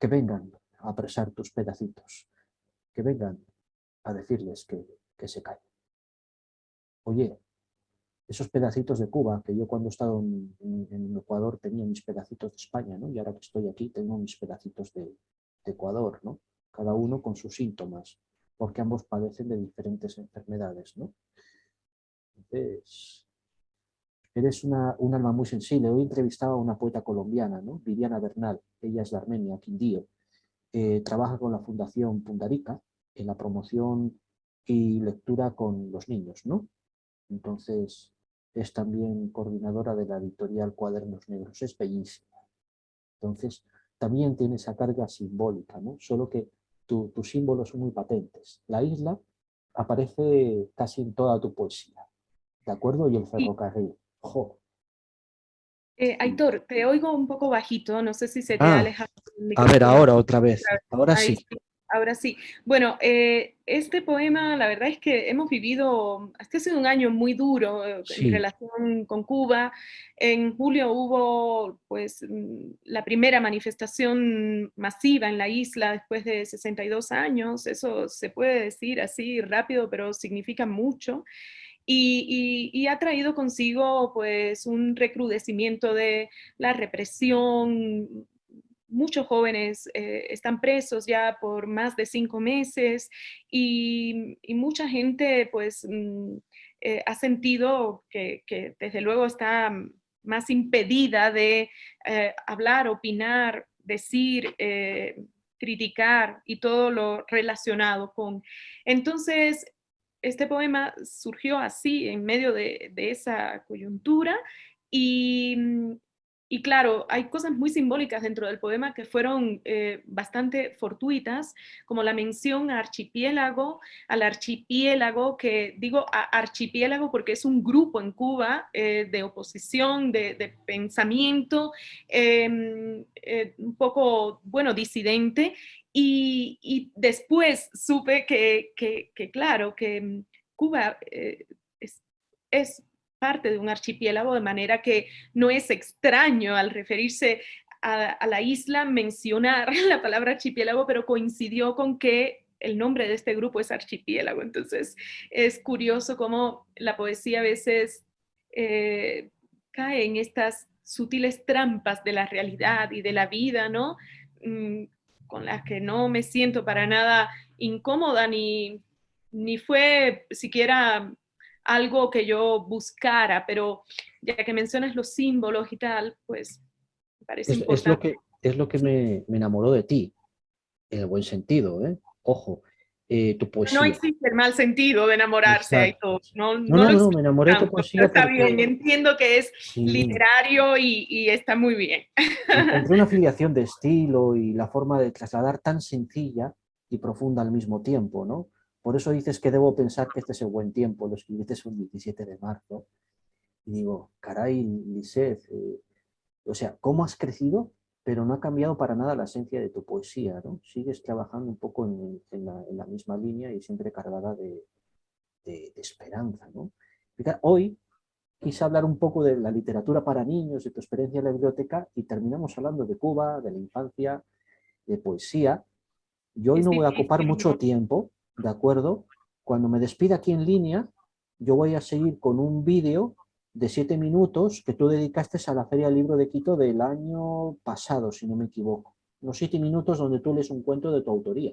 Que vengan a apresar tus pedacitos, que vengan a decirles que se callen. Oye, esos pedacitos de Cuba, que yo cuando he estado en Ecuador tenía mis pedacitos de España, ¿no? Y ahora que estoy aquí tengo mis pedacitos de Ecuador, ¿no? Cada uno con sus síntomas, porque ambos padecen de diferentes enfermedades, ¿no? Entonces, eres un alma muy sensible. Hoy entrevistaba a una poeta colombiana, ¿no? Viviana Bernal, ella es de Armenia, Quindío. Trabaja con la Fundación Pundarica en la promoción y lectura con los niños, ¿no? Entonces, es también coordinadora de la editorial Cuadernos Negros, es bellísima. Entonces, también tiene esa carga simbólica, ¿no? Solo que tus símbolos son muy patentes. La isla aparece casi en toda tu poesía, ¿de acuerdo? Y el Y, ferrocarril. ¡Jo! Aitor, te oigo un poco bajito, no sé si se te ha Ah, alejado el a ver, micrófono. ahora otra vez. Ahora Ahí sí. sí. Ahora sí. Bueno, este poema, la verdad es que hemos vivido, este ha sido un año muy duro en Sí, relación con Cuba. En julio hubo, pues, la primera manifestación masiva en la isla después de 62 años. Eso se puede decir así rápido, pero significa mucho. Y ha traído consigo, pues, un recrudecimiento de la represión. Muchos jóvenes están presos ya por más de 5 meses y mucha gente pues ha sentido que desde luego está más impedida de hablar, opinar, decir, criticar y todo lo relacionado con. Entonces, este poema surgió así, en medio de esa coyuntura y, y claro, hay cosas muy simbólicas dentro del poema que fueron bastante fortuitas, como la mención a archipiélago, al archipiélago, que digo archipiélago porque es un grupo en Cuba de oposición, de pensamiento, un poco, bueno, disidente. Y después supe que claro, que Cuba es parte de un archipiélago, de manera que no es extraño al referirse a la isla mencionar la palabra archipiélago, pero coincidió con que el nombre de este grupo es archipiélago. Entonces es curioso cómo la poesía a veces eh, cae en estas sutiles trampas de la realidad y de la vida, ¿no? Mm, con las que no me siento para nada incómoda ni fue siquiera algo que yo buscara, pero ya que mencionas los símbolos y tal, pues me parece importante. es lo que me enamoró de ti, en el buen sentido, ¿eh? Ojo, tu No poesía. existe el mal sentido de enamorarse, Exacto. Aitor. No, No, no no, lo no, existe me enamoré de tu tanto, pero poesía está bien. porque Entiendo que es sí, literario y está muy bien. encontré una afiliación de estilo y la forma de trasladar tan sencilla y profunda al mismo tiempo, ¿no? Por eso dices que debo pensar que este es el buen tiempo, lo escribiste un 17 de marzo, y digo, caray, Lisette, o sea, ¿cómo has crecido? Pero no ha cambiado para nada la esencia de tu poesía, ¿no? Sigues trabajando un poco en la misma línea y siempre cargada de esperanza, ¿no? Fíjate, hoy quise hablar un poco de la literatura para niños, de tu experiencia en la biblioteca, y terminamos hablando de Cuba, de la infancia, de poesía. Yo hoy Es no voy a ocupar difícil, mucho ¿no? tiempo, ¿de acuerdo? Cuando me despida aquí en línea, yo voy a seguir con un vídeo de 7 minutos que tú dedicaste a la Feria del Libro de Quito del año pasado, si no me equivoco. Unos 7 minutos donde tú lees un cuento de tu autoría,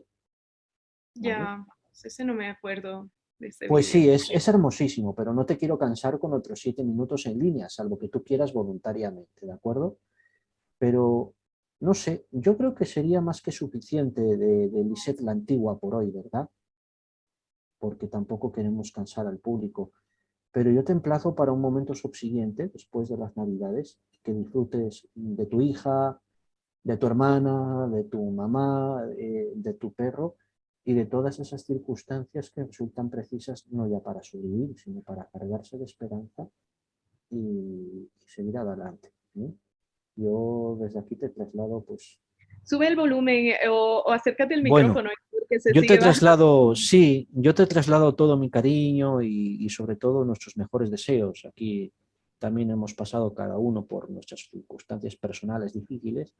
¿vale? Ya, pues ese no me acuerdo de ese Pues vídeo. sí, es hermosísimo, pero no te quiero cansar con otros 7 minutos en línea, salvo que tú quieras voluntariamente, ¿de acuerdo? Pero no sé, yo creo que sería más que suficiente de Lisette la Antigua por hoy, ¿verdad? Porque tampoco queremos cansar al público. Pero yo te emplazo para un momento subsiguiente, después de las Navidades, que disfrutes de tu hija, de tu hermana, de tu mamá, de tu perro y de todas esas circunstancias que resultan precisas no ya para sobrevivir, sino para cargarse de esperanza y seguir adelante, ¿eh? Yo desde aquí te traslado, pues, Sube el volumen o acércate al bueno, micrófono porque se yo te sigue bajando. traslado, sí, yo te traslado todo mi cariño y sobre todo nuestros mejores deseos. Aquí también hemos pasado cada uno por nuestras circunstancias personales difíciles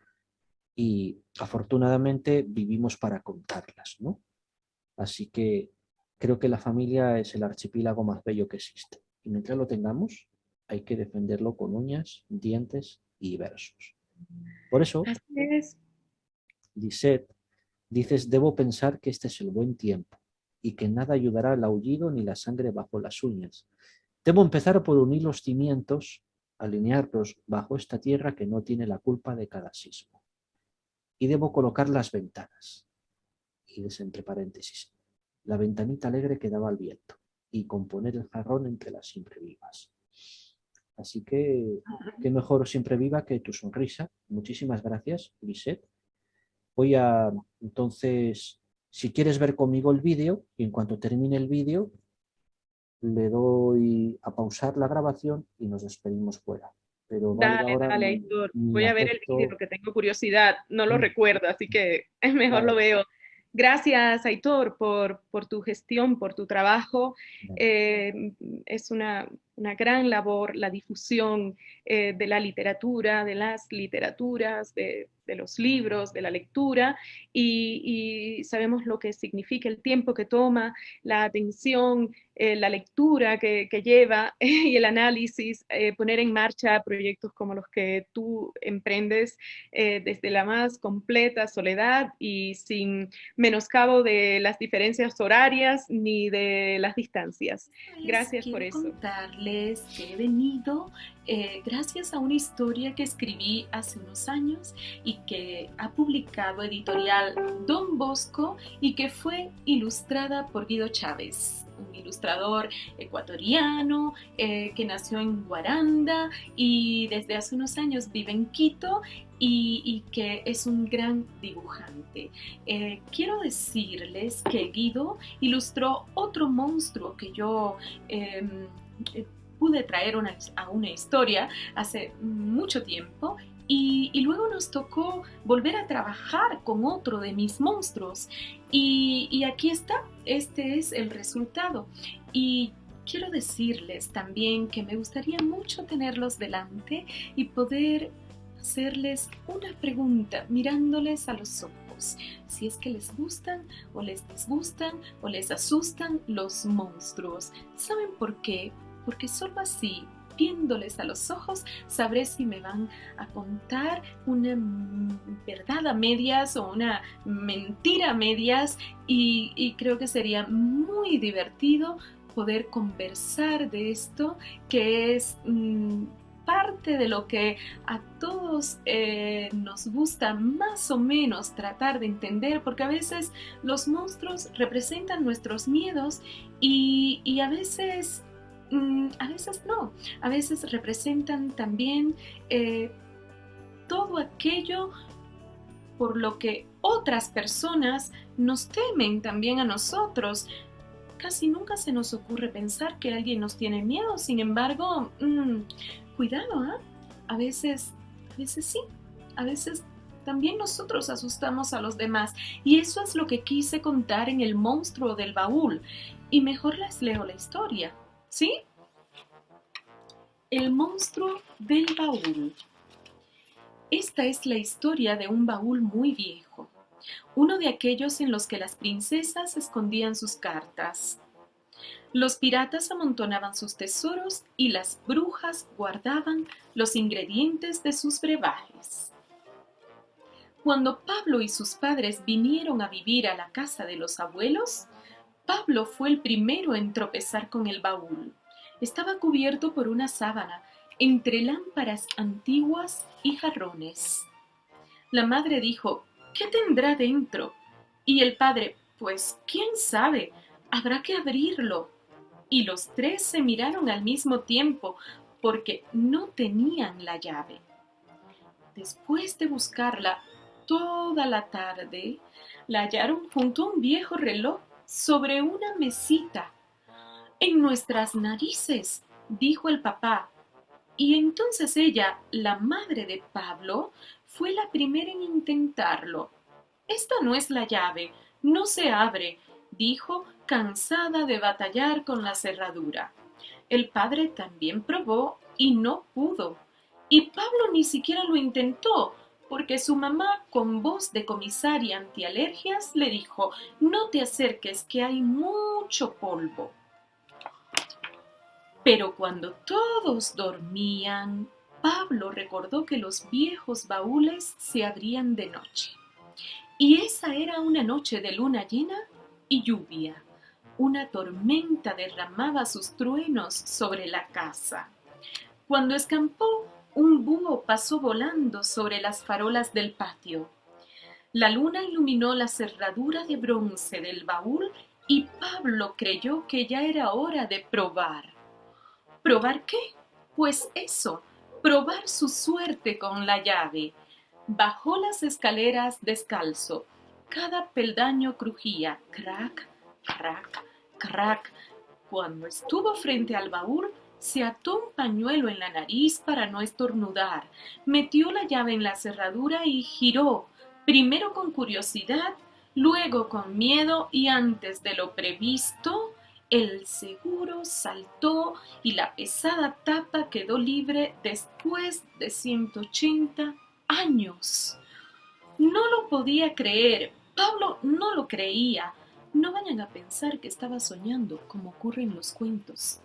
y afortunadamente vivimos para contarlas, ¿no? Así que creo que la familia es el archipiélago más bello que existe. Y mientras lo tengamos, hay que defenderlo con uñas, dientes y versos. Por eso, Así es. Lisette, dices, debo pensar que este es el buen tiempo y que nada ayudará al aullido ni la sangre bajo las uñas. Debo empezar por unir los cimientos, alinearlos bajo esta tierra que no tiene la culpa de cada sismo. Y debo colocar las ventanas. Y entre paréntesis, la ventanita alegre que daba al viento y componer el jarrón entre las siempre vivas. Así que, qué mejor siempre viva que tu sonrisa. Muchísimas gracias, Lisette. Voy a, entonces, si quieres ver conmigo el vídeo, y en cuanto termine el vídeo, le doy a pausar la grabación y nos despedimos fuera. Pero vale Dale, ahora dale, Aitor. mi Voy a ver el vídeo afecto. porque tengo curiosidad. No lo recuerdo, así que es mejor lo Claro, veo. Gracias, Aitor, por tu gestión, por tu trabajo. Es una gran labor la difusión de la literatura, de las literaturas, de los libros, de la lectura, y sabemos lo que significa el tiempo que toma, la atención, la lectura que lleva y el análisis, poner en marcha proyectos como los que tú emprendes desde la más completa soledad y sin menoscabo de las diferencias horarias ni de las distancias. Gracias por eso. Quiero contarles que he venido gracias a una historia que escribí hace unos años y que ha publicado editorial Don Bosco y que fue ilustrada por Guido Chávez, un ilustrador ecuatoriano que nació en Guaranda y desde hace unos años vive en Quito y que es un gran dibujante. Quiero decirles que Guido ilustró otro monstruo que yo pude traer a una historia hace mucho tiempo y luego nos tocó volver a trabajar con otro de mis monstruos y aquí está, este es el resultado. Y quiero decirles también que me gustaría mucho tenerlos delante y poder hacerles una pregunta mirándoles a los ojos, si es que les gustan o les disgustan o les asustan los monstruos. ¿Saben por qué? Porque solo así, viéndoles a los ojos, sabré si me van a contar una verdad a medias o una mentira a medias y creo que sería muy divertido poder conversar de esto que es parte de lo que a todos nos gusta más o menos tratar de entender, porque a veces los monstruos representan nuestros miedos y a veces no, a veces representan también todo aquello por lo que otras personas nos temen también a nosotros. Casi nunca se nos ocurre pensar que alguien nos tiene miedo, sin embargo, cuidado, ¿eh? A veces sí, a veces también nosotros asustamos a los demás y eso es lo que quise contar en El monstruo del baúl y mejor les leo la historia, ¿sí? El monstruo del baúl. Esta es la historia de un baúl muy viejo, uno de aquellos en los que las princesas escondían sus cartas. Los piratas amontonaban sus tesoros y las brujas guardaban los ingredientes de sus brebajes. Cuando Pablo y sus padres vinieron a vivir a la casa de los abuelos, Pablo fue el primero en tropezar con el baúl. Estaba cubierto por una sábana, entre lámparas antiguas y jarrones. La madre dijo: ¿qué tendrá dentro? Y el padre: pues, ¿quién sabe? Habrá que abrirlo. Y los tres se miraron al mismo tiempo, porque no tenían la llave. Después de buscarla toda la tarde, la hallaron junto a un viejo reloj sobre una mesita. «En nuestras narices», dijo el papá. Y entonces ella, la madre de Pablo, fue la primera en intentarlo. «Esta no es la llave, no se abre», dijo, cansada de batallar con la cerradura. El padre también probó y no pudo. Y Pablo ni siquiera lo intentó, porque su mamá, con voz de comisaria antialergias, le dijo: «No te acerques, que hay mucho polvo». Pero cuando todos dormían, Pablo recordó que los viejos baúles se abrían de noche. Y esa era una noche de luna llena y lluvia. Una tormenta derramaba sus truenos sobre la casa. Cuando escampó, un búho pasó volando sobre las farolas del patio. La luna iluminó la cerradura de bronce del baúl y Pablo creyó que ya era hora de probar. ¿Probar qué? Pues eso, probar su suerte con la llave. Bajó las escaleras descalzo. Cada peldaño crujía, crac, crac, crac. Cuando estuvo frente al baúl, se ató un pañuelo en la nariz para no estornudar, metió la llave en la cerradura y giró, primero con curiosidad, Luego, con miedo y antes de lo previsto, el seguro saltó y la pesada tapa quedó libre después de 180 años. No lo podía creer. Pablo no lo creía. No vayan a pensar que estaba soñando, como ocurre en los cuentos.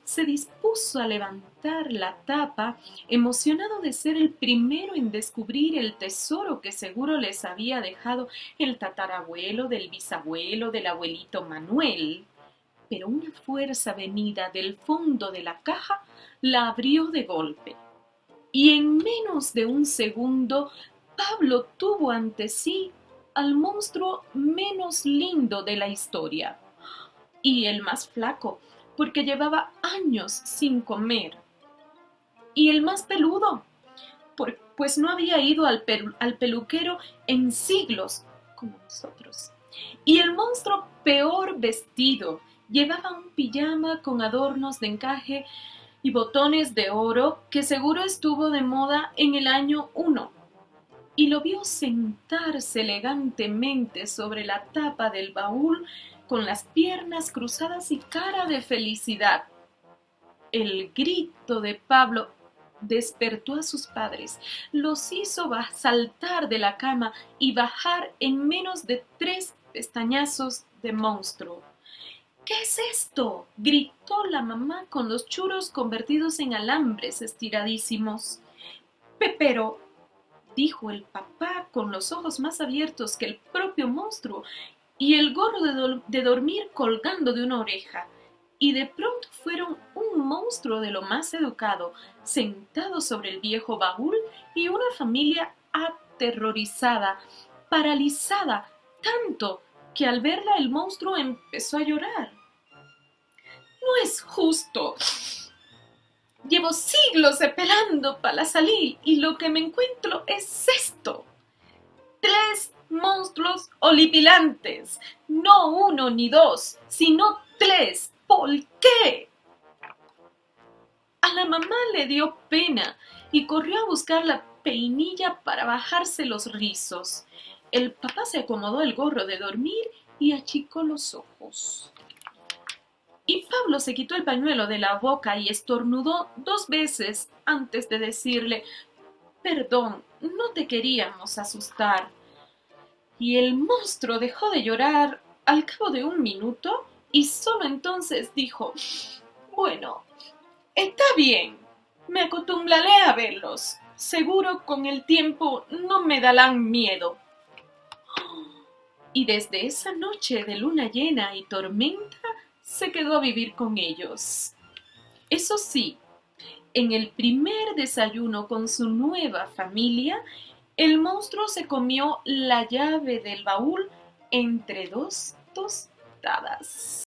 Se dispuso a levantar la tapa, emocionado de ser el primero en descubrir el tesoro que seguro les había dejado el tatarabuelo del bisabuelo del abuelito Manuel. Pero una fuerza venida del fondo de la caja la abrió de golpe. Y en menos de un segundo, Pablo tuvo ante sí al monstruo menos lindo de la historia. Y el más flaco, porque llevaba años sin comer. Y el más peludo, pues no había ido al peluquero en siglos, como nosotros. Y el monstruo peor vestido, llevaba un pijama con adornos de encaje y botones de oro que seguro estuvo de moda en el año 1. Y lo vio sentarse elegantemente sobre la tapa del baúl con las piernas cruzadas y cara de felicidad. El grito de Pablo despertó a sus padres, los hizo saltar de la cama y bajar en menos de 3 pestañazos de monstruo. ¿Qué es esto?, gritó la mamá con los churros convertidos en alambres estiradísimos. Pero, dijo el papá con los ojos más abiertos que el propio monstruo y el gorro de dormir colgando de una oreja, y de pronto fueron un monstruo de lo más educado, sentado sobre el viejo baúl y una familia aterrorizada, paralizada, tanto que al verla el monstruo empezó a llorar. No es justo. Llevo siglos esperando para salir y lo que me encuentro es esto. 3 monstruos horripilantes, no 1 ni 2, sino 3. ¿Por qué? A la mamá le dio pena y corrió a buscar la peinilla para bajarse los rizos. El papá se acomodó el gorro de dormir y achicó los ojos. Y Pablo se quitó el pañuelo de la boca y estornudó 2 veces antes de decirle: «Perdón, no te queríamos asustar». Y el monstruo dejó de llorar al cabo de 1 minuto y solo entonces dijo: «Bueno, está bien, me acostumbraré a verlos. Seguro con el tiempo no me darán miedo». Y desde esa noche de luna llena y tormenta se quedó a vivir con ellos. Eso sí, en el primer desayuno con su nueva familia, el monstruo se comió la llave del baúl entre 2 tostadas.